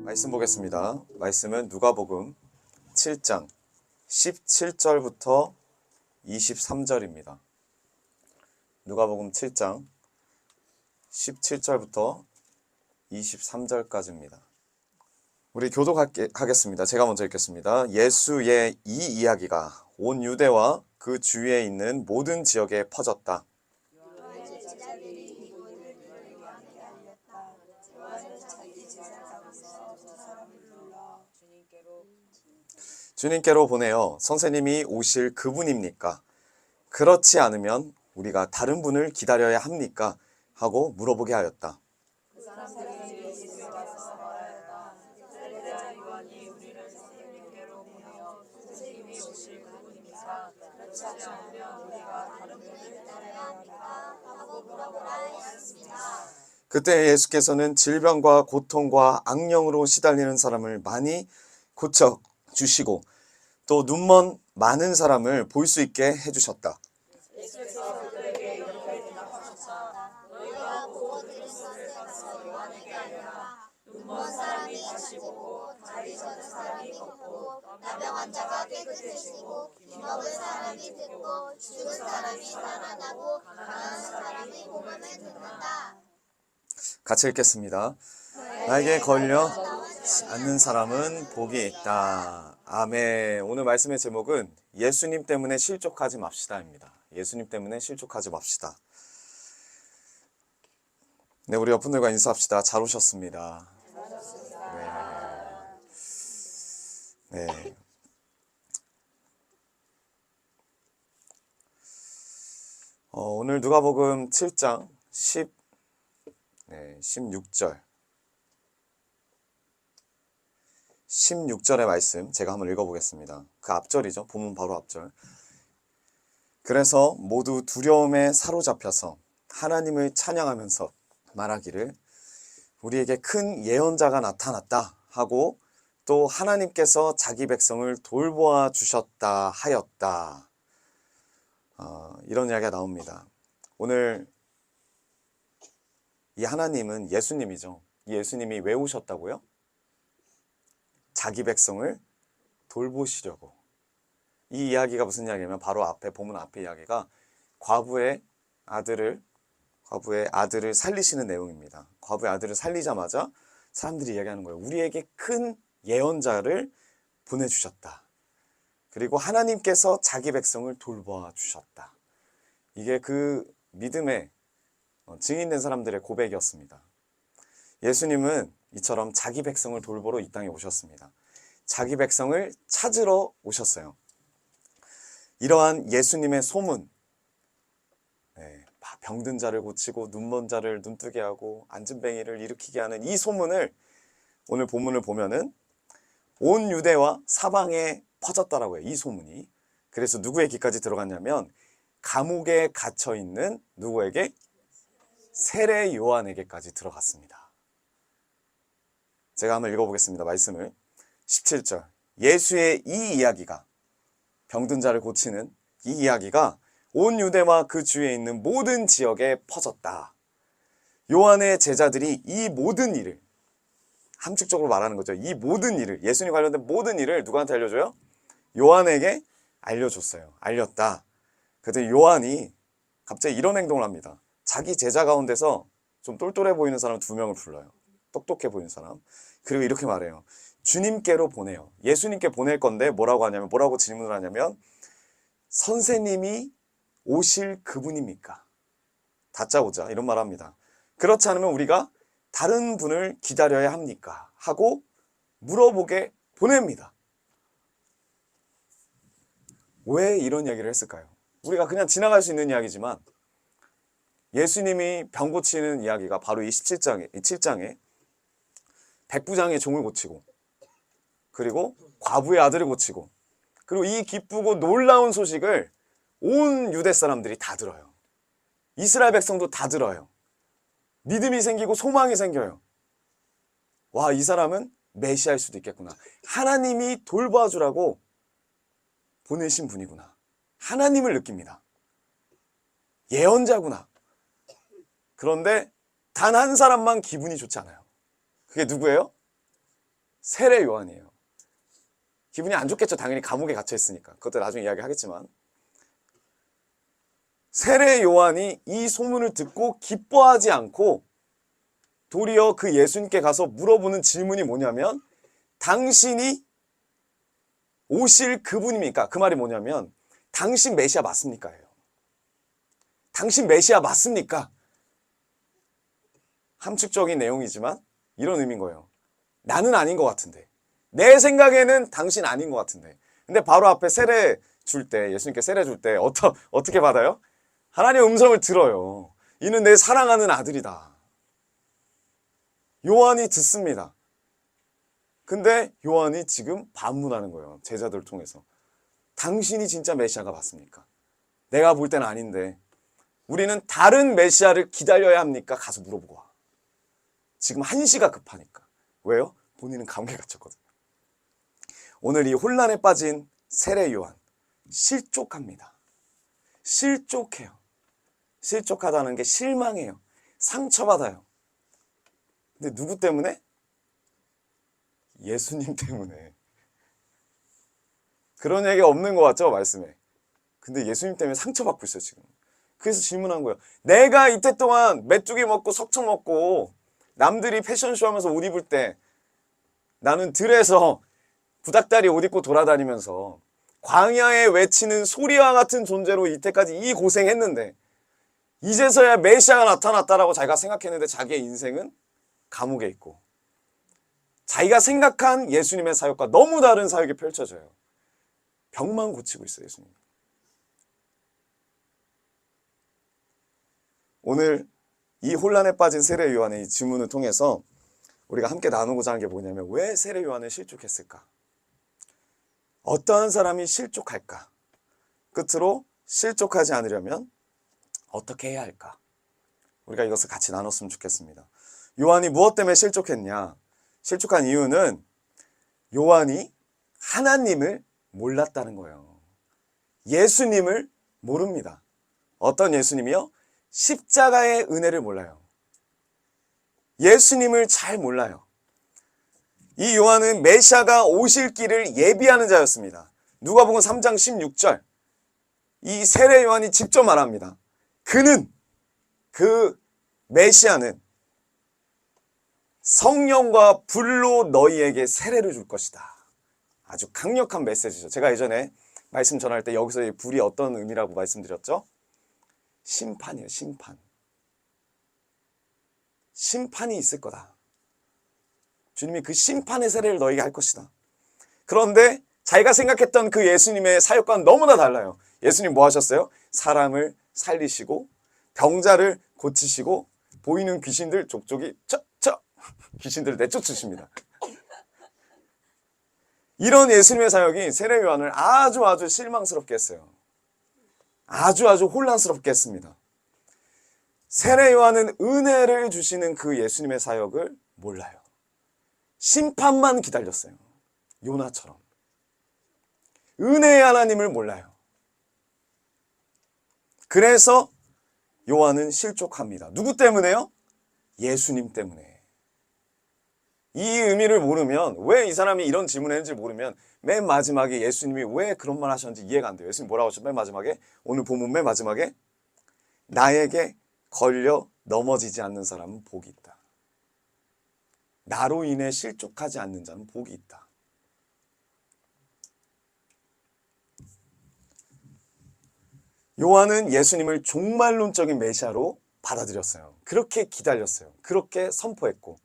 말씀 보겠습니다. 말씀은 누가복음 7장 17절부터 23절입니다. 누가복음 7장 17절부터 23절까지입니다. 우리 교독하겠습니다. 제가 먼저 읽겠습니다. 예수의 이 이야기가 온 유대와 그 주위에 있는 모든 지역에 퍼졌다. 주님께로 보내어 선생님이 오실 그분입니까? 그렇지 않으면 우리가 다른 분을 기다려야 합니까? 하고 물어보게 하였다. 그 사람들이 예수께서 말하였다. 세례자 요한이 우리를 선생님께로 보내어 선생님이 오실 그분입니까? 그렇지 않으면 우리가 다른 분을 기다려야 합니까? 하고 물어보라 하였습니다. 그때 예수께서는 질병과 고통과 악령으로 시달리는 사람을 많이 고쳐 주시고 또 눈먼 많은 사람을 볼 수 있게 해주셨다. 예수께서 그들에게 이렇게 대답하셨다. 너희가 보고 들은 것을 가서 요한에게 알려라. 눈먼 사람이 다시 보고 다리 저는 사람이 걷고 나병 환자가 깨끗해지고 귀먹은 사람이 듣고 죽은 사람이 살아나고 가난한 사람이 복음을 듣는다. 같이 읽겠습니다. 나에게 걸려 않는 사람은 복이 있다. 아멘. 오늘 말씀의 제목은 예수님 때문에 실족하지 맙시다입니다. 예수님 때문에 실족하지 맙시다. 네, 우리 옆분들과 인사합시다. 잘 오셨습니다. 네. 오늘 누가복음 7장 16절 16절의 말씀 제가 한번 읽어보겠습니다. 그 앞절이죠. 본문 바로 앞절. 그래서 모두 두려움에 사로잡혀서 하나님을 찬양하면서 말하기를 우리에게 큰 예언자가 나타났다 하고 또 하나님께서 자기 백성을 돌보아 주셨다 하였다. 이런 이야기가 나옵니다. 오늘 이 하나님은 예수님이죠. 이 예수님이 왜 오셨다고요? 자기 백성을 돌보시려고. 이 이야기가 무슨 이야기냐면 바로 앞에 본문 앞에 이야기가 과부의 아들을 살리시는 내용입니다. 과부의 아들을 살리자마자 사람들이 이야기하는 거예요. 우리에게 큰 예언자를 보내주셨다. 그리고 하나님께서 자기 백성을 돌보아 주셨다. 이게 그 믿음의 증인된 사람들의 고백이었습니다. 예수님은 이처럼 자기 백성을 돌보러 이 땅에 오셨습니다. 자기 백성을 찾으러 오셨어요. 이러한 예수님의 소문, 병든 자를 고치고 눈먼 자를 눈뜨게 하고 앉은뱅이를 일으키게 하는 이 소문을 오늘 본문을 보면은 온 유대와 사방에 퍼졌다라고 해요. 이 소문이. 그래서 누구의 귀까지 들어갔냐면 감옥에 갇혀 있는 누구에게? 세례 요한에게까지 들어갔습니다. 제가 한번 읽어보겠습니다. 말씀을. 17절. 예수의 이 이야기가, 병든 자를 고치는 이 이야기가 온 유대와 그 주위에 있는 모든 지역에 퍼졌다. 요한의 제자들이 이 모든 일을, 함축적으로 말하는 거죠. 이 모든 일을, 예수님 관련된 모든 일을 누구한테 알려줘요? 요한에게 알려줬어요. 알렸다. 그때 요한이 갑자기 이런 행동을 합니다. 자기 제자 가운데서 좀 똘똘해 보이는 사람 2명을 불러요. 똑똑해 보이는 사람. 그리고 이렇게 말해요. 주님께로 보내요. 예수님께 보낼 건데 뭐라고 질문을 하냐면 선생님이 오실 그분입니까? 다짜고짜 이런 말 합니다. 그렇지 않으면 우리가 다른 분을 기다려야 합니까? 하고 물어보게 보냅니다. 왜 이런 이야기를 했을까요? 우리가 그냥 지나갈 수 있는 이야기지만 예수님이 병 고치는 이야기가 바로 이 7장에 백부장의 종을 고치고 그리고 과부의 아들을 고치고 그리고 이 기쁘고 놀라운 소식을 온 유대 사람들이 다 들어요. 이스라엘 백성도 다 들어요. 믿음이 생기고 소망이 생겨요. 와, 이 사람은 메시아일 수도 있겠구나. 하나님이 돌봐주라고 보내신 분이구나. 하나님을 느낍니다. 예언자구나. 그런데 단 한 사람만 기분이 좋지 않아요. 그게 누구예요? 세례 요한이에요. 기분이 안 좋겠죠. 당연히 감옥에 갇혀 있으니까. 그것도 나중에 이야기하겠지만. 세례 요한이 이 소문을 듣고 기뻐하지 않고 도리어 그 예수님께 가서 물어보는 질문이 뭐냐면, 당신이 오실 그분입니까? 그 말이 뭐냐면, 당신 메시아 맞습니까? 예요. 당신 메시아 맞습니까? 함축적인 내용이지만 이런 의미인 거예요. 나는 아닌 것 같은데, 내 생각에는 당신 아닌 것 같은데. 근데 바로 앞에 세례 줄 때, 예수님께 세례 줄 때 어떻게 받아요? 하나님의 음성을 들어요. 이는 내 사랑하는 아들이다. 요한이 듣습니다. 근데 요한이 지금 반문하는 거예요. 제자들을 통해서. 당신이 진짜 메시아가 맞습니까? 내가 볼 때는 아닌데 우리는 다른 메시아를 기다려야 합니까? 가서 물어보고 와. 지금 한시가 급하니까. 왜요? 본인은 감옥에 갇혔거든요. 오늘 이 혼란에 빠진 세례 요한, 실족합니다. 실족해요. 실족하다는 게 실망해요. 상처받아요. 근데 누구 때문에? 예수님 때문에. 그런 얘기가 없는 것 같죠? 말씀에. 근데 예수님 때문에 상처받고 있어요, 지금. 그래서 질문한 거예요. 내가 이때 동안 메뚜기 먹고 석청 먹고 남들이 패션쇼 하면서 옷 입을 때 나는 들에서 구닥다리 옷 입고 돌아다니면서 광야에 외치는 소리와 같은 존재로 이때까지 이 고생했는데 이제서야 메시아가 나타났다라고 자기가 생각했는데 자기의 인생은 감옥에 있고 자기가 생각한 예수님의 사역과 너무 다른 사역이 펼쳐져요. 병만 고치고 있어요, 예수님. 오늘 이 혼란에 빠진 세례 요한의 이 질문을 통해서 우리가 함께 나누고자 하는 게 뭐냐면, 왜 세례 요한은 실족했을까? 어떠한 사람이 실족할까? 끝으로 실족하지 않으려면 어떻게 해야 할까? 우리가 이것을 같이 나눴으면 좋겠습니다. 요한이 무엇 때문에 실족했냐? 실족한 이유는 요한이 하나님을 몰랐다는 거예요. 예수님을 모릅니다. 어떤 예수님이요? 십자가의 은혜를 몰라요. 예수님을 잘 몰라요. 이 요한은 메시아가 오실 길을 예비하는 자였습니다. 누가복음 3장 16절, 이 세례 요한이 직접 말합니다. 그 메시아는 성령과 불로 너희에게 세례를 줄 것이다. 아주 강력한 메시지죠. 제가 예전에 말씀 전할 때 여기서의 불이 어떤 의미라고 말씀드렸죠? 심판이에요, 심판. 심판이 있을 거다. 주님이 그 심판의 세례를 너희에게 할 것이다. 그런데 자기가 생각했던 그 예수님의 사역과는 너무나 달라요. 예수님 뭐 하셨어요? 사람을 살리시고 병자를 고치시고 보이는 귀신들 족족이 귀신들을 내쫓으십니다. 이런 예수님의 사역이 세례 요한을 아주 실망스럽게 했어요. 아주 혼란스럽게 했습니다. 세례 요한은 은혜를 주시는 그 예수님의 사역을 몰라요. 심판만 기다렸어요. 요나처럼. 은혜의 하나님을 몰라요. 그래서 요한은 실족합니다. 누구 때문에요? 예수님 때문에. 이 의미를 모르면, 왜 이 사람이 이런 질문을 했는지 모르면 맨 마지막에 예수님이 왜 그런 말 하셨는지 이해가 안 돼요. 예수님 뭐라고 하셨죠? 맨 마지막에, 오늘 본문 맨 마지막에, 나에게 걸려 넘어지지 않는 사람은 복이 있다. 나로 인해 실족하지 않는 자는 복이 있다. 요한은 예수님을 종말론적인 메시아로 받아들였어요. 그렇게 기다렸어요. 그렇게 선포했고,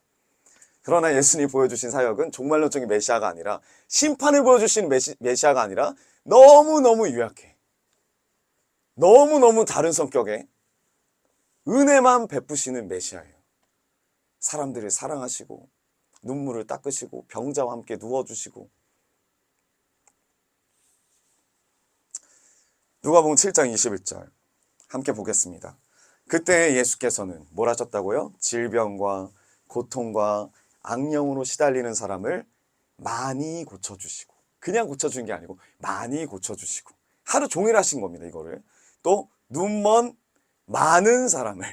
그러나 예수님이 보여주신 사역은 종말론적인 메시아가 아니라, 심판을 보여주시는 메시아가 아니라 너무너무 유약해. 너무너무 다른 성격의 은혜만 베푸시는 메시아예요. 사람들을 사랑하시고 눈물을 닦으시고 병자와 함께 누워주시고. 누가복음 7장 21절 함께 보겠습니다. 그때 예수께서는 뭘 하셨다고요? 질병과 고통과 악령으로 시달리는 사람을 많이 고쳐주시고, 그냥 고쳐주는 게 아니고 많이 고쳐주시고, 하루 종일 하신 겁니다. 이거를 또 눈먼 많은 사람을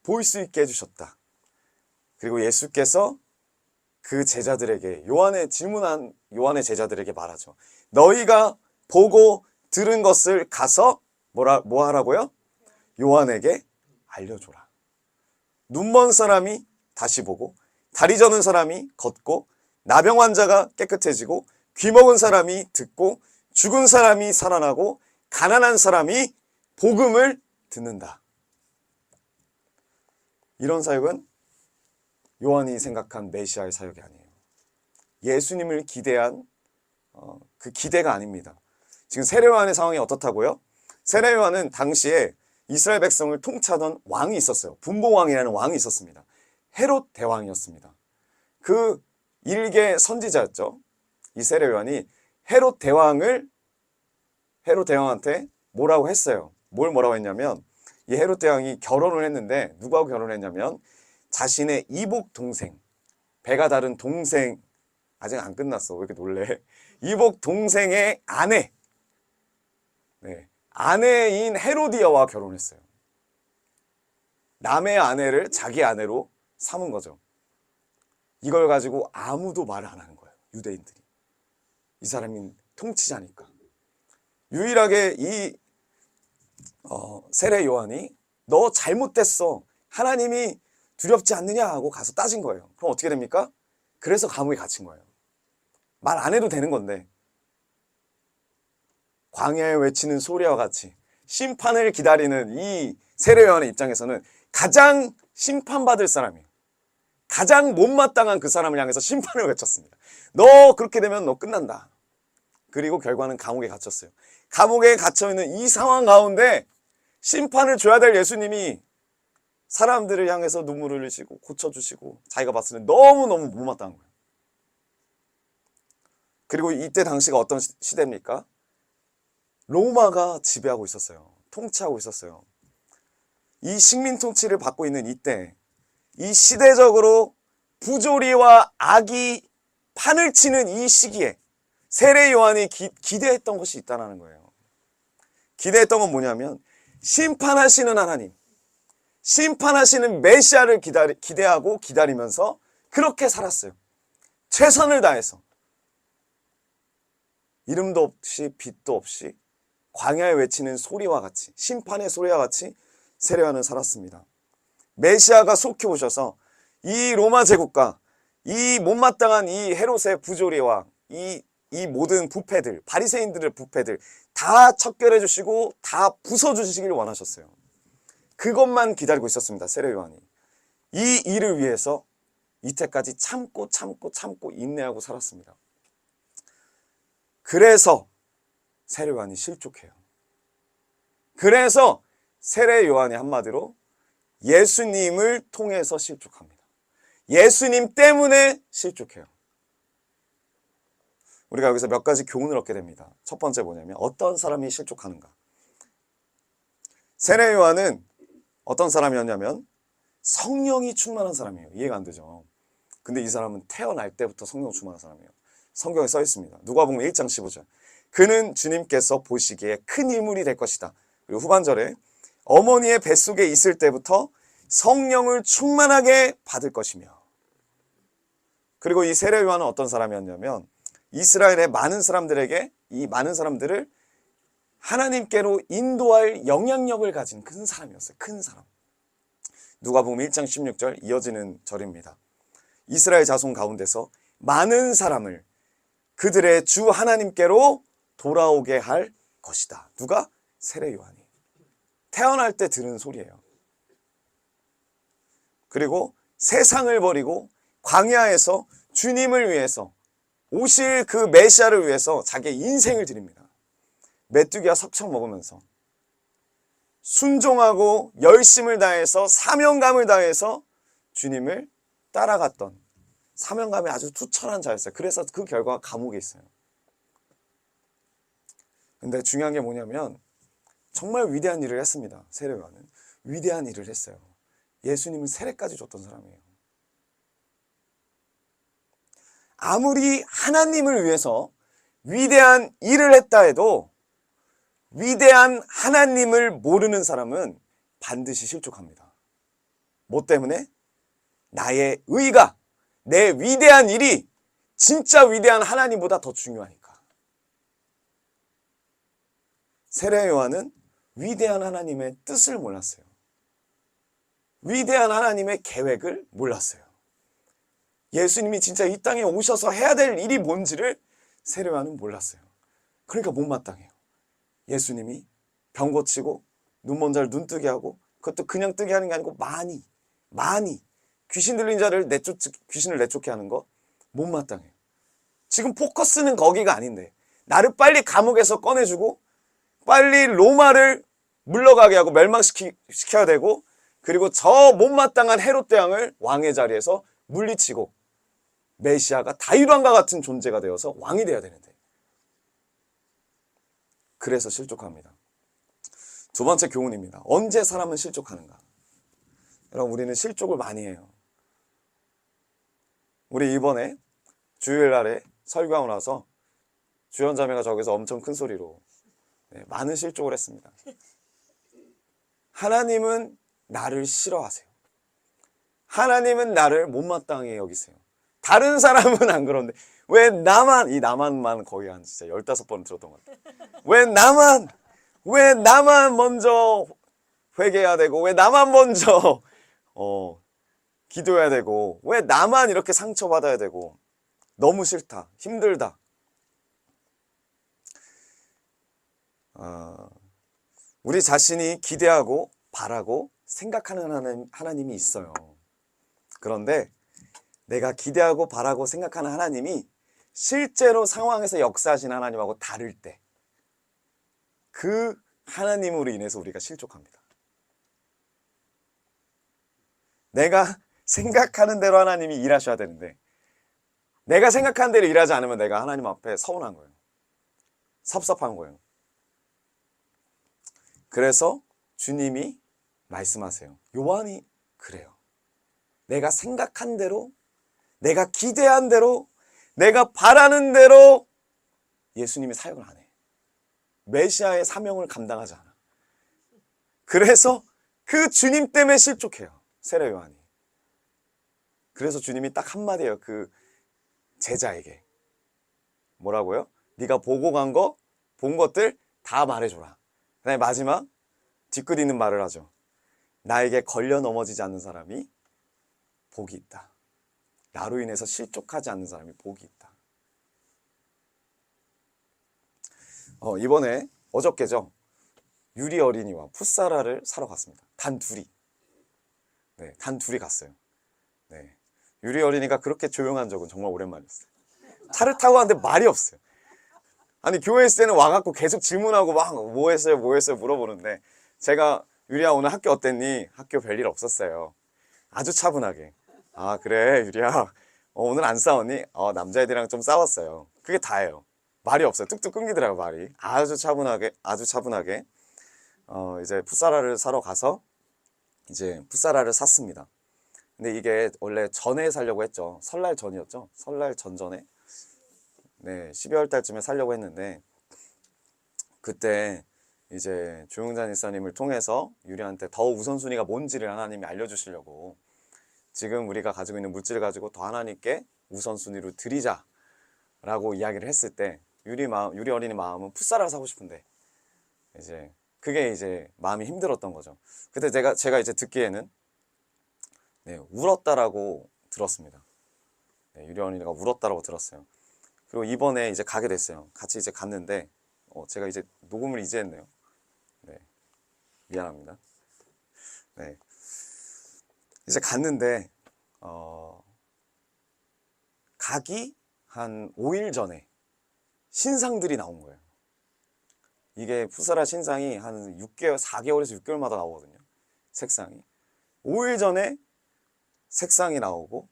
볼 수 있게 해주셨다. 그리고 예수께서 그 제자들에게 질문한 요한의 제자들에게 말하죠. 너희가 보고 들은 것을 가서 뭐 하라고요? 요한에게 알려줘라. 눈먼 사람이 다시 보고, 다리 저는 사람이 걷고, 나병 환자가 깨끗해지고, 귀 먹은 사람이 듣고, 죽은 사람이 살아나고, 가난한 사람이 복음을 듣는다. 이런 사역은 요한이 생각한 메시아의 사역이 아니에요. 예수님을 기대한 그 기대가 아닙니다. 지금 세례 요한의 상황이 어떻다고요? 세례 요한은 당시에 이스라엘 백성을 통치하던 왕이 있었어요. 분봉왕이라는 왕이 있었습니다. 헤롯 대왕이었습니다. 그 일개 선지자였죠. 이 세례 요한이 헤롯 대왕한테 뭐라고 했어요. 뭐라고 했냐면, 이 헤롯 대왕이 결혼을 했는데 누구하고 결혼했냐면 자신의 이복 동생, 배가 다른 동생, 아직 안 끝났어. 왜 이렇게 놀래? 이복 동생의 아내, 아내인 헤로디아와 결혼했어요. 남의 아내를 자기 아내로 삼은 거죠. 이걸 가지고 아무도 말을 안 하는 거예요. 유대인들이. 이 사람이 통치자니까. 유일하게 이 세례 요한이 너 잘못됐어. 하나님이 두렵지 않느냐 하고 가서 따진 거예요. 그럼 어떻게 됩니까? 그래서 감옥에 갇힌 거예요. 말 안 해도 되는 건데, 광야에 외치는 소리와 같이 심판을 기다리는 이 세례 요한의 입장에서는 가장 심판받을 사람이에요. 가장 못마땅한 그 사람을 향해서 심판을 외쳤습니다. 너 그렇게 되면 너 끝난다. 그리고 결과는 감옥에 갇혔어요. 감옥에 갇혀있는 이 상황 가운데 심판을 줘야 될 예수님이 사람들을 향해서 눈물을 흘리시고 고쳐주시고 자기가 봤을 때 너무너무 못마땅한 거예요. 그리고 이때 당시가 어떤 시대입니까? 로마가 지배하고 있었어요. 통치하고 있었어요. 이 식민 통치를 받고 있는 이때, 이 시대적으로 부조리와 악이 판을 치는 이 시기에 세례 요한이 기대했던 것이 있다는 거예요. 기대했던 건 뭐냐면 심판하시는 하나님, 심판하시는 메시아를 기대하고 기다리면서 그렇게 살았어요. 최선을 다해서. 이름도 없이 빛도 없이 광야에 외치는 소리와 같이, 심판의 소리와 같이 세례 요한은 살았습니다. 메시아가 속히 오셔서 이 로마 제국과 이 못마땅한 이 헤롯의 부조리와 이 모든 부패들, 바리새인들의 부패들 다 척결해 주시고 다 부숴 주시길 원하셨어요. 그것만 기다리고 있었습니다. 세례 요한이. 이 일을 위해서 이때까지 참고 인내하고 살았습니다. 그래서 세례 요한이 실족해요. 그래서 세례 요한이 한마디로 예수님을 통해서 실족합니다. 예수님 때문에 실족해요. 우리가 여기서 몇 가지 교훈을 얻게 됩니다. 첫 번째 뭐냐면 어떤 사람이 실족하는가. 세례 요한은 어떤 사람이었냐면 성령이 충만한 사람이에요. 이해가 안 되죠. 근데 이 사람은 태어날 때부터 성령 충만한 사람이에요. 성경에 써 있습니다. 누가복음 1장 15절. 그는 주님께서 보시기에 큰 인물이 될 것이다. 그리고 후반절에 어머니의 뱃속에 있을 때부터 성령을 충만하게 받을 것이며. 그리고 이 세례 요한은 어떤 사람이었냐면 이스라엘의 많은 사람들에게 이 많은 사람들을 하나님께로 인도할 영향력을 가진 큰 사람이었어요. 큰 사람. 누가복음 1장 16절 이어지는 절입니다. 이스라엘 자손 가운데서 많은 사람을 그들의 주 하나님께로 돌아오게 할 것이다. 누가? 세례 요한이. 태어날 때 들은 소리예요. 그리고 세상을 버리고 광야에서 주님을 위해서 오실 그 메시아를 위해서 자기의 인생을 드립니다. 메뚜기와 석청 먹으면서 순종하고 열심을 다해서 사명감을 다해서 주님을 따라갔던 사명감이 아주 투철한 자였어요. 그래서 그 결과가 감옥에 있어요. 근데 중요한 게 뭐냐면 정말 위대한 일을 했습니다. 세례 요한은 위대한 일을 했어요. 예수님은 세례까지 줬던 사람이에요. 아무리 하나님을 위해서 위대한 일을 했다 해도 위대한 하나님을 모르는 사람은 반드시 실족합니다. 뭐 때문에? 나의 의가, 내 위대한 일이 진짜 위대한 하나님보다 더 중요하니까. 세례 요한은 위대한 하나님의 뜻을 몰랐어요. 위대한 하나님의 계획을 몰랐어요. 예수님이 진짜 이 땅에 오셔서 해야 될 일이 뭔지를 세례 요한은 몰랐어요. 그러니까 못마땅해요. 예수님이 병 고치고 눈먼 자를 눈 뜨게 하고, 그것도 그냥 뜨게 하는 게 아니고 많이 귀신 들린 자를 귀신을 내쫓게 하는 거 못마땅해요. 지금 포커스는 거기가 아닌데 나를 빨리 감옥에서 꺼내주고 빨리 로마를 물러가게 하고 멸망시켜야 되고, 그리고 저 못마땅한 헤롯 대왕을 왕의 자리에서 물리치고 메시아가 다윗왕과 같은 존재가 되어서 왕이 되어야 되는데, 그래서 실족합니다. 두 번째 교훈입니다. 언제 사람은 실족하는가? 여러분, 우리는 실족을 많이 해요. 우리 이번에 주일날에 설교하고 나서 주연자매가 저기서 엄청 큰 소리로 많은 실족을 했습니다. 하나님은 나를 싫어하세요. 하나님은 나를 못마땅히 여기세요. 다른 사람은 안 그런데 왜 나만, 이 나만만 거의 한 진짜 15번 들었던 것 같아요. 왜 나만 먼저 회개해야 되고, 왜 나만 먼저 기도해야 되고, 왜 나만 이렇게 상처받아야 되고, 너무 싫다, 힘들다. 우리 자신이 기대하고 바라고 생각하는 하나님이 있어요. 그런데 내가 기대하고 바라고 생각하는 하나님이 실제로 상황에서 역사하신 하나님하고 다를 때, 그 하나님으로 인해서 우리가 실족합니다. 내가 생각하는 대로 하나님이 일하셔야 되는데, 내가 생각하는 대로 일하지 않으면 내가 하나님 앞에 서운한 거예요. 섭섭한 거예요. 그래서 주님이 말씀하세요. 요한이 그래요. 내가 생각한 대로, 내가 기대한 대로, 내가 바라는 대로 예수님이 사역을 안 해. 메시아의 사명을 감당하지 않아. 그래서 그 주님 때문에 실족해요, 세례 요한이. 그래서 주님이 딱 한마디 해요. 그 제자에게 뭐라고요? 네가 보고 본 것들 다 말해줘라. 그다음에 마지막 뒤끝 있는 말을 하죠. 나에게 걸려 넘어지지 않는 사람이 복이 있다. 나로 인해서 실족하지 않는 사람이 복이 있다. 이번에 어저께죠. 유리 어린이와 풋사라를 사러 갔습니다. 단 둘이 갔어요. 네. 유리 어린이가 그렇게 조용한 적은 정말 오랜만이었어요. 차를 타고 왔는데 말이 없어요. 아니, 교회 있을 때는 와갖고 계속 질문하고 막 뭐 했어요 물어보는데, 제가 유리야 오늘 학교 어땠니? 학교 별일 없었어요. 아주 차분하게. 아 그래 유리야 오늘 안 싸웠니? 남자애들이랑 좀 싸웠어요. 그게 다예요. 말이 없어요. 뚝뚝 끊기더라고요, 말이. 아주 차분하게 이제 풋사라를 사러 가서 이제 풋사라를 샀습니다. 근데 이게 원래 전에 사려고 했죠. 설날 전이었죠. 설날 전전에. 네, 12월 달쯤에 사려고 했는데, 그때 이제 조용찬 일사님을 통해서 유리한테 더 우선순위가 뭔지를 하나님이 알려주시려고, 지금 우리가 가지고 있는 물질을 가지고 더 하나님께 우선순위로 드리자라고 이야기를 했을 때, 유리 어린이 마음은 풋사라를 사고 싶은데, 이제 그게 이제 마음이 힘들었던 거죠. 그때 제가 이제 듣기에는 울었다라고 들었습니다. 유리 어린이가 울었다라고 들었어요. 그리고 이번에 이제 가게 됐어요. 같이 이제 갔는데, 제가 이제 녹음을 이제 했네요. 네, 미안합니다. 네, 이제 갔는데 가기 한 5일 전에 신상들이 나온 거예요. 이게 풋사라 신상이 한 4개월에서 6개월마다 나오거든요. 색상이 5일 전에 색상이 나오고,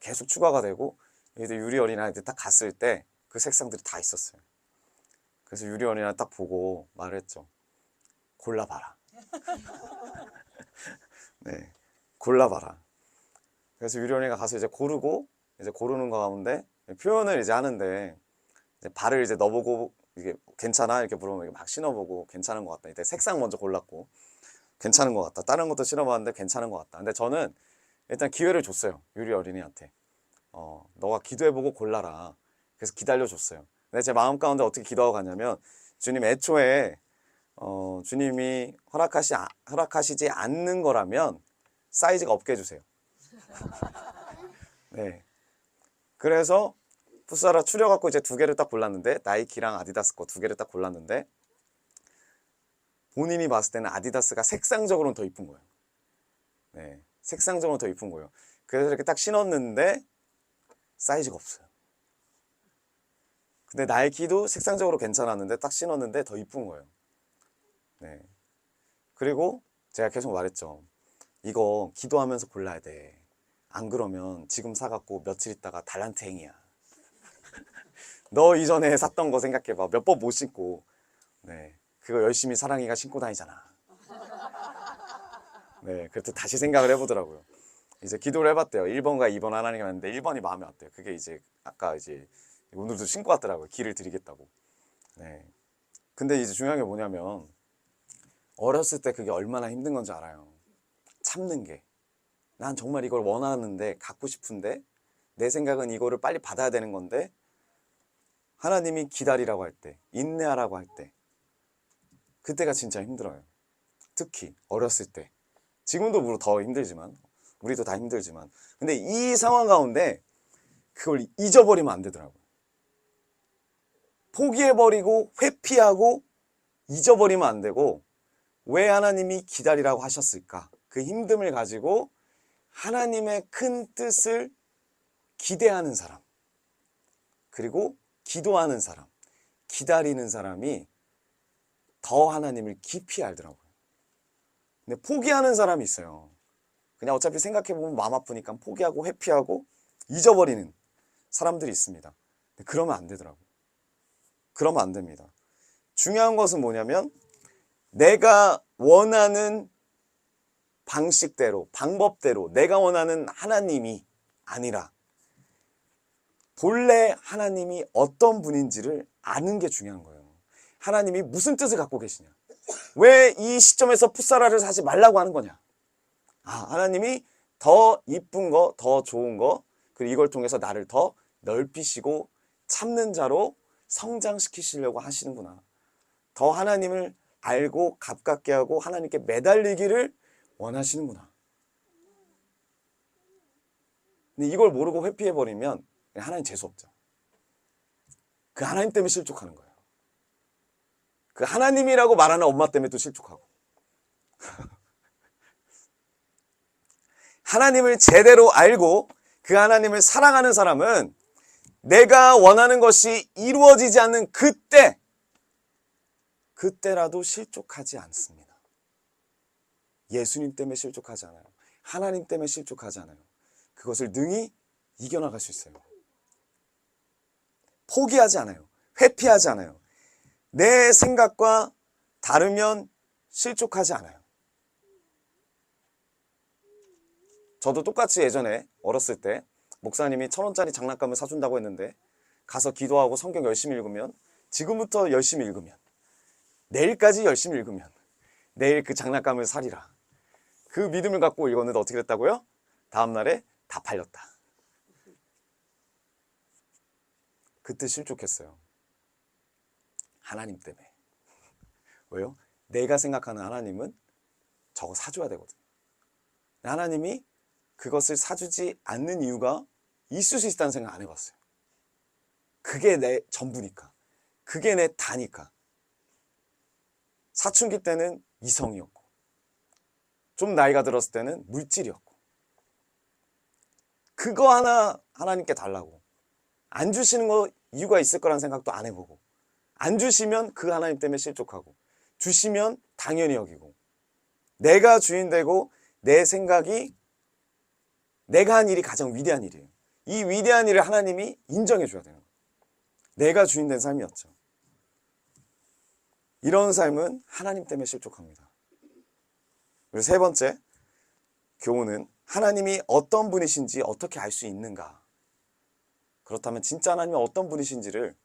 계속 추가가 되고, 이제 유리 어린이한테 딱 갔을 때 그 색상들이 다 있었어요. 그래서 유리 어린이한테 딱 보고 말을 했죠. 골라봐라. 네, 골라봐라. 그래서 유리 어린이가 가서 이제 고르는 거 가운데 표현을 이제 하는데, 이제 발을 이제 넣어보고 이게 괜찮아? 이렇게 물어보면 막 신어보고 괜찮은 것 같다. 이때 색상 먼저 골랐고 괜찮은 것 같다. 다른 것도 신어봤는데 괜찮은 것 같다. 근데 저는 일단 기회를 줬어요. 유리 어린이한테. 너가 기도해보고 골라라. 그래서 기다려줬어요. 근데 제 마음 가운데 어떻게 기도하고 갔냐면, 주님 애초에 주님이 허락하시지 않는 거라면 사이즈가 없게 해주세요. 네. 그래서 풋사라 추려갖고 이제 2개를 딱 골랐는데, 나이키랑 아디다스 거 2개를 딱 골랐는데, 본인이 봤을 때는 아디다스가 색상적으로는 더 이쁜 거예요. 네. 색상적으로 더 이쁜 거예요. 그래서 이렇게 딱 신었는데 사이즈가 없어요. 근데 나이키도 색상적으로 괜찮았는데 딱 신었는데 더 이쁜 거예요. 네. 그리고 제가 계속 말했죠. 이거 기도하면서 골라야 돼. 안 그러면 지금 사갖고 며칠 있다가 달란트행이야. 너 이전에 샀던 거 생각해봐. 몇 번 못 신고. 네. 그거 열심히 사랑이가 신고 다니잖아. 네. 그래도 다시 생각을 해보더라고요. 이제 기도를 해봤대요. 1번과 2번 하나님 하는데 1번이 마음에 왔대요. 그게 이제 아까 이제 오늘도 신고 왔더라고요. 기를 드리겠다고. 네. 근데 이제 중요한 게 뭐냐면 어렸을 때 그게 얼마나 힘든 건지 알아요. 참는 게. 난 정말 이걸 원하는데 갖고 싶은데 내 생각은 이거를 빨리 받아야 되는 건데 하나님이 기다리라고 할 때, 인내하라고 할 때 그때가 진짜 힘들어요. 특히 어렸을 때. 지금도 물론 더 힘들지만 우리도 다 힘들지만 근데 이 상황 가운데 그걸 잊어버리면 안 되더라고요. 포기해버리고 회피하고 잊어버리면 안 되고 왜 하나님이 기다리라고 하셨을까? 그 힘듦을 가지고 하나님의 큰 뜻을 기대하는 사람 그리고 기도하는 사람, 기다리는 사람이 더 하나님을 깊이 알더라고요. 근데 포기하는 사람이 있어요. 그냥 어차피 생각해보면 마음 아프니까 포기하고 회피하고 잊어버리는 사람들이 있습니다. 근데 그러면 안 되더라고요. 그러면 안 됩니다. 중요한 것은 뭐냐면 내가 원하는 방식대로, 방법대로 내가 원하는 하나님이 아니라 본래 하나님이 어떤 분인지를 아는 게 중요한 거예요. 하나님이 무슨 뜻을 갖고 계시냐? 왜 이 시점에서 풋사라를 사지 말라고 하는 거냐? 하나님이 더 이쁜 거, 더 좋은 거, 그리고 이걸 통해서 나를 더 넓히시고 참는 자로 성장시키시려고 하시는구나. 더 하나님을 알고 가깝게 하고 하나님께 매달리기를 원하시는구나. 근데 이걸 모르고 회피해버리면 하나님 재수없죠. 그 하나님 때문에 실족하는 거예요. 그 하나님이라고 말하는 엄마 때문에 또 실족하고. 하나님을 제대로 알고 그 하나님을 사랑하는 사람은 내가 원하는 것이 이루어지지 않는 그때라도 실족하지 않습니다. 예수님 때문에 실족하지 않아요. 하나님 때문에 실족하지 않아요. 그것을 능히 이겨나갈 수 있어요. 포기하지 않아요. 회피하지 않아요. 내 생각과 다르면 실족하지 않아요. 저도 똑같이 예전에 어렸을 때 목사님이 1,000원짜리 장난감을 사준다고 했는데 가서 기도하고 성경 열심히 읽으면 지금부터 열심히 읽으면 내일까지 열심히 읽으면 내일 그 장난감을 사리라. 그 믿음을 갖고 읽었는데 어떻게 됐다고요? 다음날에 다 팔렸다. 그때 실족했어요. 하나님 때문에. 왜요? 내가 생각하는 하나님은 저거 사줘야 되거든요. 하나님이 그것을 사주지 않는 이유가 있을 수 있다는 생각 안 해봤어요. 그게 내 전부니까. 그게 내 다니까. 사춘기 때는 이성이었고 좀 나이가 들었을 때는 물질이었고 그거 하나 하나님께 달라고 안 주시는 거 이유가 있을 거란 생각도 안 해보고 안 주시면 그 하나님 때문에 실족하고 주시면 당연히 여기고 내가 주인 되고 내 생각이 내가 한 일이 가장 위대한 일이에요. 이 위대한 일을 하나님이 인정해 줘야 되는 거예요. 내가 주인 된 삶이었죠. 이런 삶은 하나님 때문에 실족합니다. 그리고 세 번째 교훈은 하나님이 어떤 분이신지 어떻게 알 수 있는가? 그렇다면 진짜 하나님이 어떤 분이신지를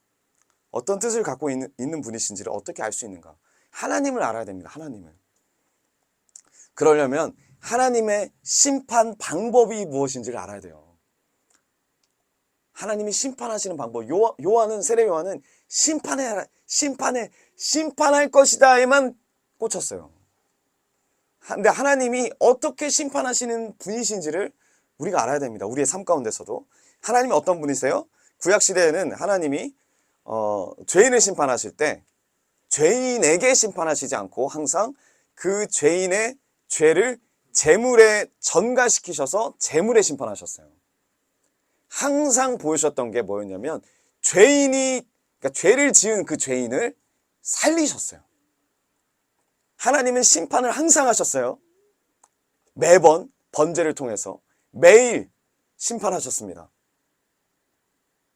어떤 뜻을 갖고 있는 분이신지를 어떻게 알 수 있는가? 하나님을 알아야 됩니다. 하나님을. 그러려면 하나님의 심판 방법이 무엇인지를 알아야 돼요. 하나님이 심판하시는 방법, 세례 요한은 심판할 것이다에만 꽂혔어요. 근데 하나님이 어떻게 심판하시는 분이신지를 우리가 알아야 됩니다. 우리의 삶 가운데서도. 하나님이 어떤 분이세요? 구약시대에는 하나님이 죄인을 심판하실 때 죄인에게 심판하시지 않고 항상 그 죄인의 죄를 제물에 전가시키셔서 제물에 심판하셨어요. 항상 보여주셨던 게 뭐였냐면 그러니까 죄를 지은 그 죄인을 살리셨어요. 하나님은 심판을 항상 하셨어요. 매번 번제를 통해서 매일 심판하셨습니다.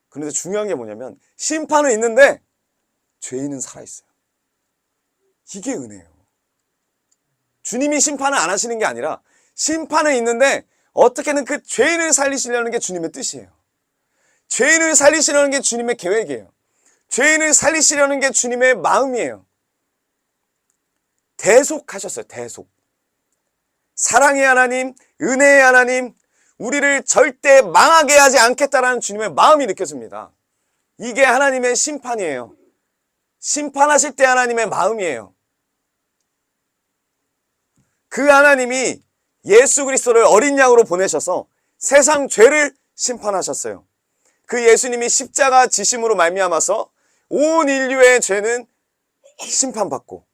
그런데 중요한 게 뭐냐면 심판은 있는데 죄인은 살아있어요. 이게 은혜예요. 주님이 심판을 안 하시는 게 아니라 심판은 있는데 어떻게든 그 죄인을 살리시려는 게 주님의 뜻이에요. 죄인을 살리시려는 게 주님의 계획이에요. 죄인을 살리시려는 게 주님의 마음이에요. 대속하셨어요. 대속. 사랑의 하나님, 은혜의 하나님, 우리를 절대 망하게 하지 않겠다라는 주님의 마음이 느껴집니다. 이게 하나님의 심판이에요. 심판하실 때 하나님의 마음이에요. 그 하나님이 예수 그리스도를 어린 양으로 보내셔서 세상 죄를 심판하셨어요. 그 예수님이 십자가 지심으로 말미암아서 온 인류의 죄는 심판받고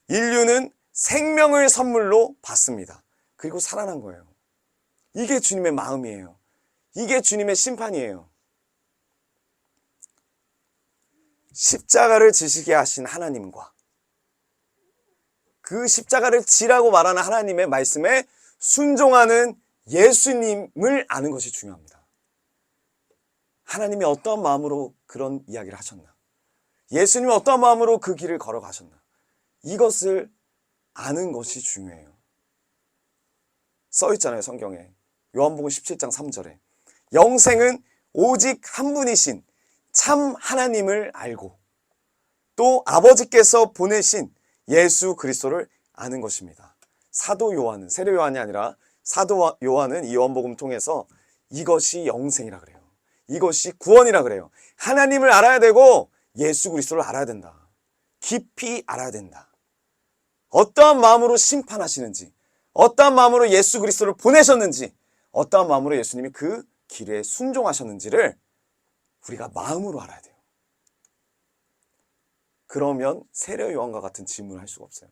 인류는 생명을 선물로 받습니다. 그리고 살아난 거예요. 이게 주님의 마음이에요. 이게 주님의 심판이에요. 십자가를 지시게 하신 하나님과 그 십자가를 지라고 말하는 하나님의 말씀에 순종하는 예수님을 아는 것이 중요합니다. 하나님이 어떠한 마음으로 그런 이야기를 하셨나? 예수님이 어떠한 마음으로 그 길을 걸어가셨나? 이것을 아는 것이 중요해요. 써있잖아요, 성경에. 요한복음 17장 3절에. 영생은 오직 한 분이신 참 하나님을 알고 또 아버지께서 보내신 예수 그리스도를 아는 것입니다. 사도 요한은, 세례 요한이 아니라 사도 요한은 이 요한복음 통해서 이것이 영생이라 그래요. 이것이 구원이라 그래요. 하나님을 알아야 되고 예수 그리스도를 알아야 된다. 깊이 알아야 된다. 어떠한 마음으로 심판하시는지, 어떠한 마음으로 예수 그리스도를 보내셨는지, 어떠한 마음으로 예수님이 그 길에 순종하셨는지를 우리가 마음으로 알아야 돼요. 그러면 세례 요한과 같은 질문을 할 수가 없어요.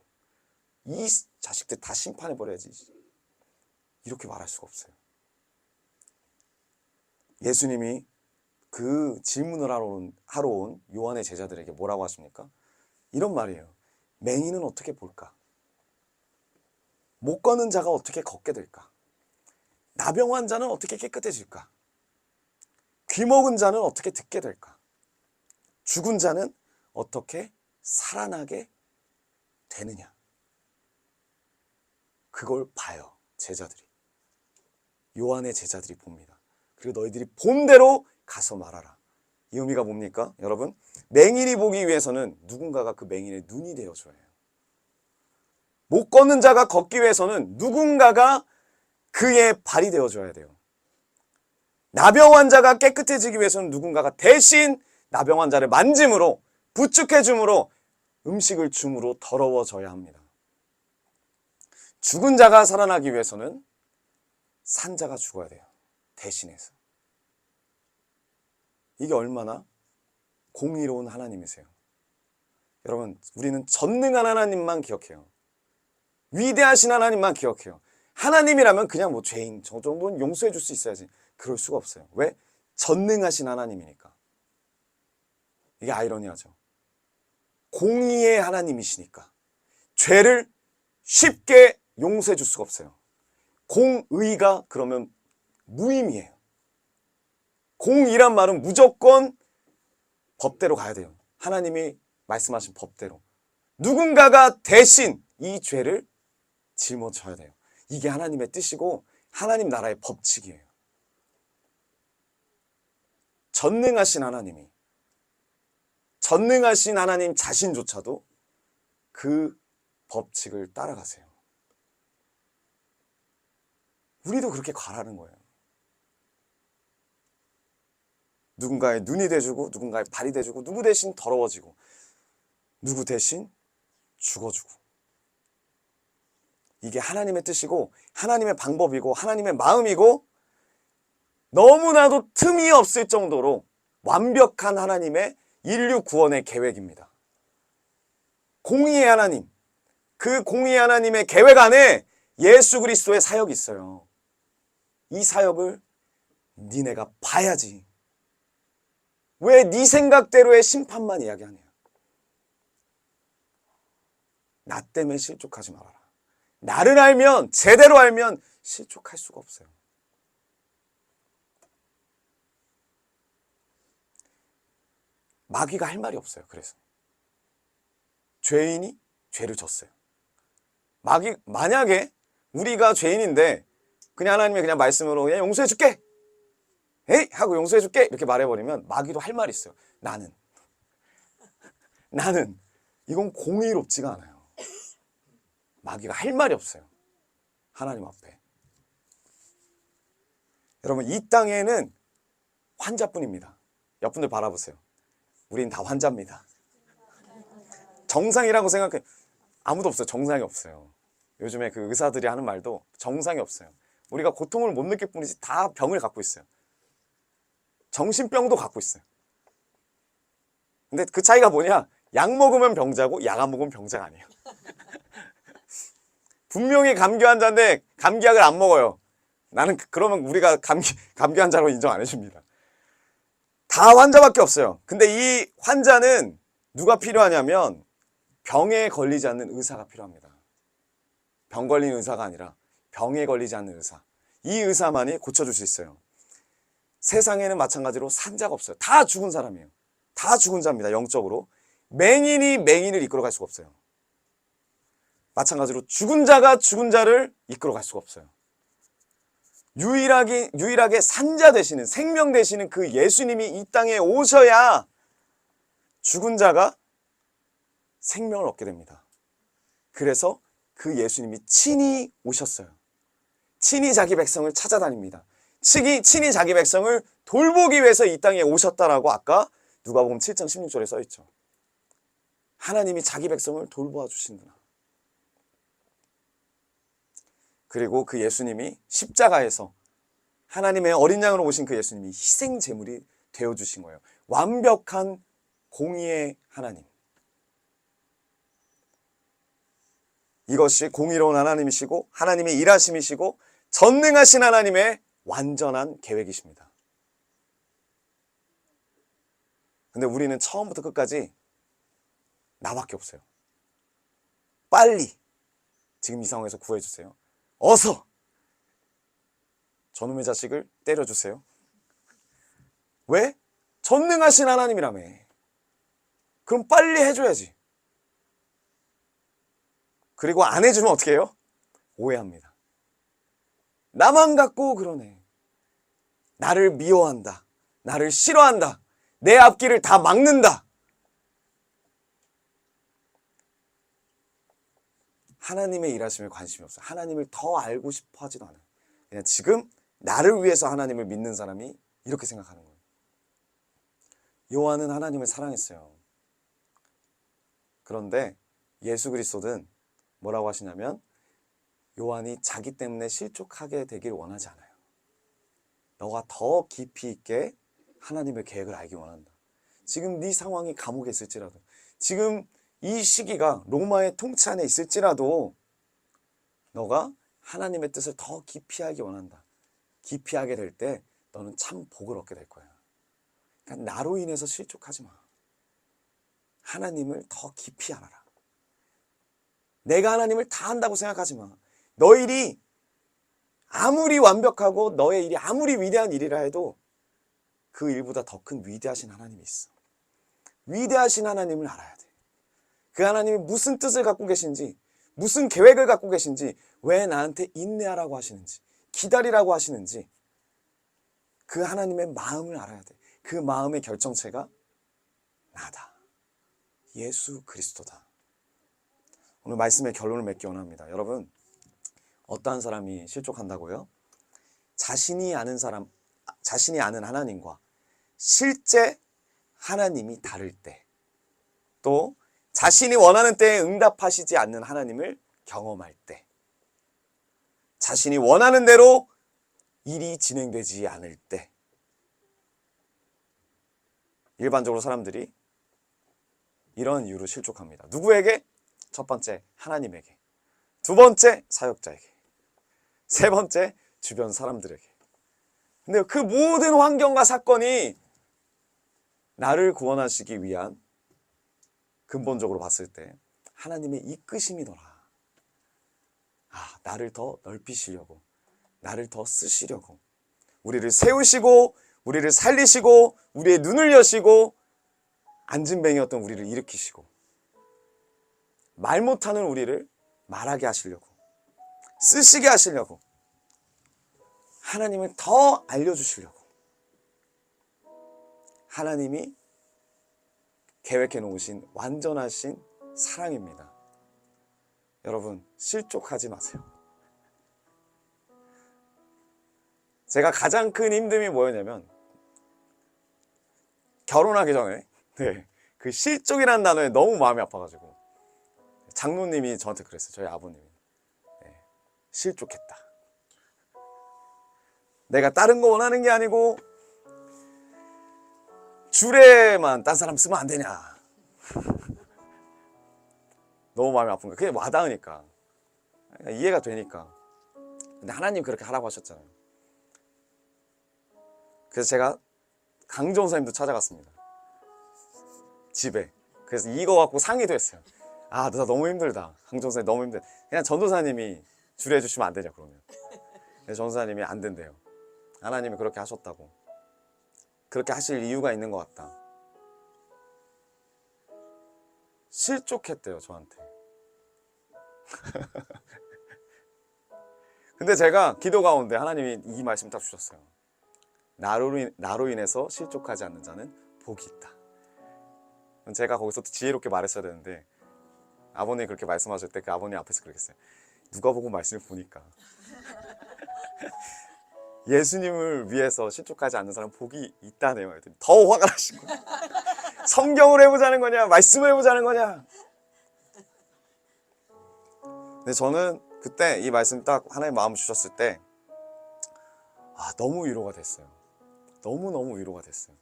이 자식들 다 심판해버려야지. 이렇게 말할 수가 없어요. 예수님이 그 질문을 하러 온 요한의 제자들에게 뭐라고 하십니까? 이런 말이에요. 맹인은 어떻게 볼까? 못 걷는 자가 어떻게 걷게 될까? 나병 환자는 어떻게 깨끗해질까? 귀 먹은 자는 어떻게 듣게 될까? 죽은 자는 어떻게 살아나게 되느냐? 그걸 봐요, 제자들이. 요한의 제자들이 봅니다. 그리고 너희들이 본 대로 가서 말하라. 이 의미가 뭡니까? 여러분, 맹인이 보기 위해서는 누군가가 그 맹인의 눈이 되어줘야 해요. 못 걷는 자가 걷기 위해서는 누군가가 그의 발이 되어줘야 돼요. 나병 환자가 깨끗해지기 위해서는 누군가가 대신 나병 환자를 만짐으로, 부축해줌으로, 음식을 줌으로 더러워져야 합니다. 죽은 자가 살아나기 위해서는 산자가 죽어야 돼요. 대신해서. 이게 얼마나 공의로운 하나님이세요. 여러분, 우리는 전능한 하나님만 기억해요. 위대하신 하나님만 기억해요. 하나님이라면 그냥 뭐 죄인 저 정도는 용서해 줄 수 있어야지. 그럴 수가 없어요. 왜? 전능하신 하나님이니까. 이게 아이러니하죠. 공의의 하나님이시니까 죄를 쉽게 용서해 줄 수가 없어요. 공의가 그러면 무의미해요. 공의란 말은 무조건 법대로 가야 돼요. 하나님이 말씀하신 법대로. 누군가가 대신 이 죄를 짊어져야 돼요. 이게 하나님의 뜻이고 하나님 나라의 법칙이에요. 전능하신 하나님 자신조차도 그 법칙을 따라가세요. 우리도 그렇게 가라는 거예요. 누군가의 눈이 돼주고 누군가의 발이 돼주고 누구 대신 더러워지고 누구 대신 죽어주고. 이게 하나님의 뜻이고 하나님의 방법이고 하나님의 마음이고 너무나도 틈이 없을 정도로 완벽한 하나님의 인류 구원의 계획입니다. 공의의 하나님, 그 공의의 하나님의 계획 안에 예수 그리스도의 사역이 있어요. 이 사역을 니네가 봐야지. 왜 네 생각대로의 심판만 이야기하냐. 나 때문에 실족하지 말아라. 나를 알면, 제대로 알면 실족할 수가 없어요. 마귀가 할 말이 없어요. 그래서 죄인이 죄를 졌어요. 만약에 우리가 죄인인데 그냥 하나님이 그냥 말씀으로 그냥 용서해 줄게, 에이 하고 용서해 줄게 이렇게 말해버리면 마귀도 할 말이 있어요. 나는 이건 공의롭지가 않아요. 마귀가 할 말이 없어요. 하나님 앞에. 여러분, 이 땅에는 환자뿐입니다. 옆분들 바라보세요. 우린 다 환자입니다. 정상이라고 생각해. 아무도 없어요. 정상이 없어요. 요즘에 그 의사들이 하는 말도 정상이 없어요. 우리가 고통을 못 느낄 뿐이지 다 병을 갖고 있어요. 정신병도 갖고 있어요. 근데 그 차이가 뭐냐? 약 먹으면 병자고 약 안 먹으면 병자가 아니에요. 분명히 감기 환자인데 감기약을 안 먹어요. 나는 그러면 우리가 감기 환자로 인정 안 해줍니다. 다 환자밖에 없어요. 근데 이 환자는 누가 필요하냐면 병에 걸리지 않는 의사가 필요합니다. 병 걸린 의사가 아니라 병에 걸리지 않는 의사. 이 의사만이 고쳐줄 수 있어요. 세상에는 마찬가지로 산자가 없어요. 다 죽은 사람이에요. 다 죽은 자입니다. 영적으로. 맹인이 맹인을 이끌어갈 수가 없어요. 마찬가지로 죽은 자가 죽은 자를 이끌어갈 수가 없어요. 유일하게 산자 되시는, 생명 되시는 그 예수님이 이 땅에 오셔야 죽은 자가 생명을 얻게 됩니다. 그래서 그 예수님이 친히 오셨어요. 친히 자기 백성을 찾아다닙니다. 친히 자기 백성을 돌보기 위해서 이 땅에 오셨다라고 아까 누가복음 7장 16절에 써있죠. 하나님이 자기 백성을 돌보아 주시는구나. 그리고 그 예수님이 십자가에서 하나님의 어린 양으로 오신 그 예수님이 희생 제물이 되어주신 거예요. 완벽한 공의의 하나님. 이것이 공의로운 하나님이시고 하나님의 일하심이시고 전능하신 하나님의 완전한 계획이십니다. 근데 우리는 처음부터 끝까지 나밖에 없어요. 빨리 지금 이 상황에서 구해주세요. 어서 저놈의 자식을 때려주세요. 왜? 전능하신 하나님이라며. 그럼 빨리 해줘야지. 그리고 안 해주면 어떻게 해요? 오해합니다. 나만 갖고 그러네. 나를 미워한다. 나를 싫어한다. 내 앞길을 다 막는다. 하나님의 일하심에 관심이 없어요. 하나님을 더 알고 싶어 하지도 않아요. 그냥 지금 나를 위해서 하나님을 믿는 사람이 이렇게 생각하는 거예요. 요한은 하나님을 사랑했어요. 그런데 예수 그리스도는 뭐라고 하시냐면 요한이 자기 때문에 실족하게 되길 원하지 않아요. 너가 더 깊이 있게 하나님의 계획을 알기 원한다. 지금 네 상황이 감옥에 있을지라도, 지금 이 시기가 로마의 통치 안에 있을지라도 너가 하나님의 뜻을 더 깊이 하기 원한다. 깊이 하게 될 때 너는 참 복을 얻게 될 거야. 그러니까 나로 인해서 실족하지 마. 하나님을 더 깊이 알아라. 내가 하나님을 다 한다고 생각하지 마. 너 일이 아무리 완벽하고 너의 일이 아무리 위대한 일이라 해도 그 일보다 더 큰 위대하신 하나님이 있어. 위대하신 하나님을 알아야 돼. 그 하나님이 무슨 뜻을 갖고 계신지, 무슨 계획을 갖고 계신지, 왜 나한테 인내하라고 하시는지, 기다리라고 하시는지, 그 하나님의 마음을 알아야 돼. 그 마음의 결정체가 나다. 예수 그리스도다. 오늘 말씀의 결론을 맺기 원합니다. 여러분, 어떠한 사람이 실족한다고요? 자신이 아는 하나님과 실제 하나님이 다를 때, 또 자신이 원하는 때에 응답하시지 않는 하나님을 경험할 때, 자신이 원하는 대로 일이 진행되지 않을 때, 일반적으로 사람들이 이런 이유로 실족합니다. 누구에게? 첫 번째, 하나님에게. 두 번째, 사역자에게. 세 번째, 주변 사람들에게. 근데 그 모든 환경과 사건이 나를 구원하시기 위한, 근본적으로 봤을 때 하나님의 이끄심이더라. 나를 더 넓히시려고, 나를 더 쓰시려고, 우리를 세우시고 우리를 살리시고 우리의 눈을 여시고 안진뱅이였던 우리를 일으키시고 말 못하는 우리를 말하게 하시려고, 쓰시게 하시려고, 하나님을 더 알려주시려고 하나님이 계획해 놓으신 완전하신 사랑입니다. 여러분, 실족하지 마세요. 제가 가장 큰 힘듦이 뭐였냐면, 결혼하기 전에 그 실족이라는 단어에 너무 마음이 아파가지고 장로님이 저한테 그랬어요. 저희 아버님이. 실족했다. 내가 다른 거 원하는 게 아니고 주례만 딴 사람 쓰면 안 되냐. 너무 마음이 아픈 거예요. 그게 와닿으니까, 이해가 되니까. 근데 하나님 그렇게 하라고 하셨잖아요. 그래서 제가 강전사님도 찾아갔습니다. 집에. 그래서 이거 갖고 상의도 했어요. 나 너무 힘들다. 강전사님 너무 힘들다. 그냥 전도사님이 주례해 주시면 안 되냐 그러면. 그래서 전도사님이 안 된대요. 하나님이 그렇게 하셨다고. 그렇게 하실 이유가 있는 것 같다. 실족했대요, 저한테. 근데 제가 기도 가운데 하나님이 이 말씀 딱 주셨어요. 나로 인해서 실족하지 않는 자는 복이 있다. 제가 거기서 지혜롭게 말했어야 되는데, 아버님이 그렇게 말씀하실 때 그 아버님 앞에서 그렇게 했어요. 누가 보고 말씀을 보니까 예수님을 위해서 실족하지 않는 사람 복이 있다네요. 더 화가 나신 거예요. 성경을 해보자는 거냐, 말씀을 해보자는 거냐. 근데 저는 그때 이 말씀 딱 하나님 마음을 주셨을 때 너무 위로가 됐어요. 너무너무 위로가 됐어요.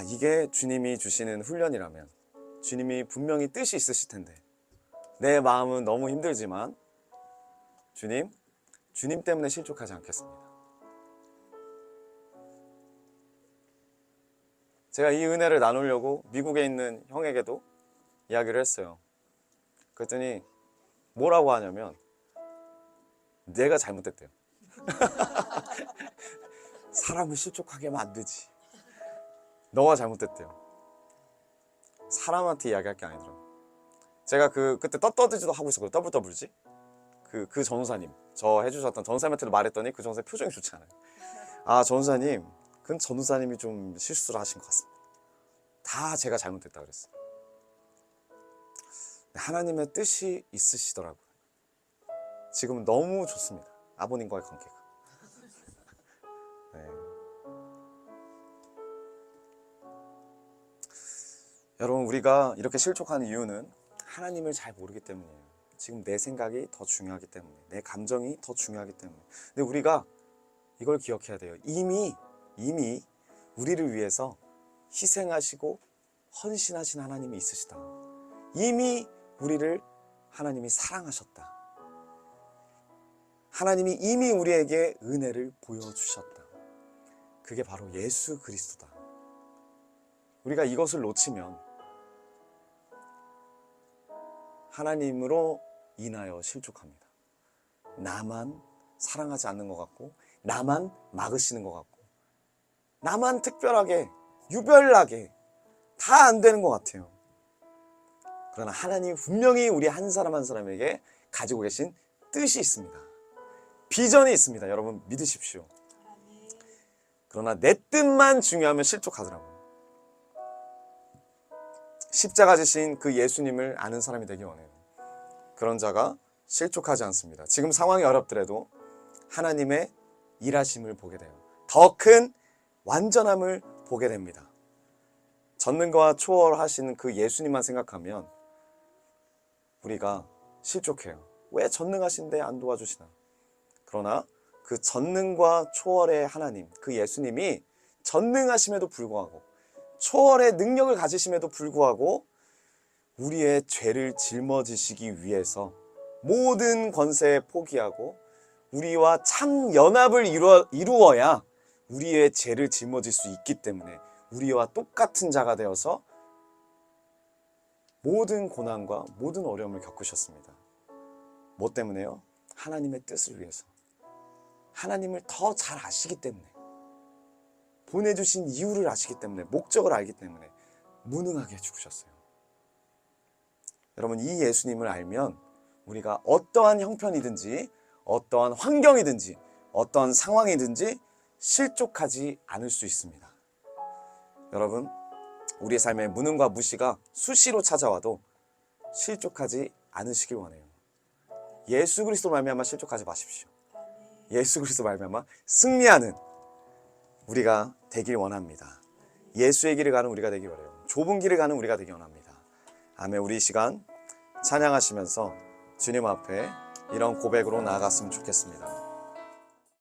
이게 주님이 주시는 훈련이라면, 주님이 분명히 뜻이 있으실 텐데, 내 마음은 너무 힘들지만 주님 때문에 실족하지 않겠습니다. 제가 이 은혜를 나누려고 미국에 있는 형에게도 이야기를 했어요. 그랬더니 뭐라고 하냐면, 내가 잘못됐대요. 사람을 실족하게 하면 안 되지. 너가 잘못됐대요. 사람한테 이야기할 게 아니더라고요. 제가 그때 떠들지도 하고 있었거든요. 떠불떠불지? 그 전사님, 저 해주셨던 전사님한테도 말했더니 그 전사님 표정이 좋지 않아요. 전사님, 그건 전사님이 좀 실수를 하신 것 같습니다. 다 제가 잘못됐다 그랬어요. 하나님의 뜻이 있으시더라고요. 지금은 너무 좋습니다. 아버님과의 관계가. 네. 여러분, 우리가 이렇게 실족하는 이유는 하나님을 잘 모르기 때문이에요. 지금 내 생각이 더 중요하기 때문에, 내 감정이 더 중요하기 때문에. 근데 우리가 이걸 기억해야 돼요. 이미 우리를 위해서 희생하시고 헌신하신 하나님이 있으시다. 이미 우리를 하나님이 사랑하셨다. 하나님이 이미 우리에게 은혜를 보여주셨다. 그게 바로 예수 그리스도다. 우리가 이것을 놓치면 하나님으로 인하여 실족합니다. 나만 사랑하지 않는 것 같고, 나만 막으시는 것 같고, 나만 특별하게, 유별나게 다 안 되는 것 같아요. 그러나 하나님이 분명히 우리 한 사람 한 사람에게 가지고 계신 뜻이 있습니다. 비전이 있습니다. 여러분 믿으십시오. 그러나 내 뜻만 중요하면 실족하더라고요. 십자가 지신 그 예수님을 아는 사람이 되기 원해요. 그런 자가 실족하지 않습니다. 지금 상황이 어렵더라도 하나님의 일하심을 보게 돼요. 더 큰 완전함을 보게 됩니다. 전능과 초월하시는 그 예수님만 생각하면 우리가 실족해요. 왜 전능하신데 안 도와주시나? 그러나 그 전능과 초월의 하나님, 그 예수님이 전능하심에도 불구하고 초월의 능력을 가지심에도 불구하고 우리의 죄를 짊어지시기 위해서 모든 권세 포기하고 우리와 참 연합을 이루어야 우리의 죄를 짊어질 수 있기 때문에 우리와 똑같은 자가 되어서 모든 고난과 모든 어려움을 겪으셨습니다. 뭐 때문에요? 하나님의 뜻을 위해서. 하나님을 더 잘 아시기 때문에, 보내주신 이유를 아시기 때문에, 목적을 알기 때문에 무능하게 죽으셨어요. 여러분, 이 예수님을 알면 우리가 어떠한 형편이든지 어떠한 환경이든지 어떠한 상황이든지 실족하지 않을 수 있습니다. 여러분, 우리의 삶에 무능과 무시가 수시로 찾아와도 실족하지 않으시길 원해요. 예수 그리스도 말미암아 실족하지 마십시오. 예수 그리스도 말미암아 승리하는 우리가 되길 원합니다. 예수의 길을 가는 우리가 되길 원해요. 좁은 길을 가는 우리가 되길 원합니다. 아멘. 우리 이 시간 찬양하시면서 주님 앞에 이런 고백으로 나아갔으면 좋겠습니다.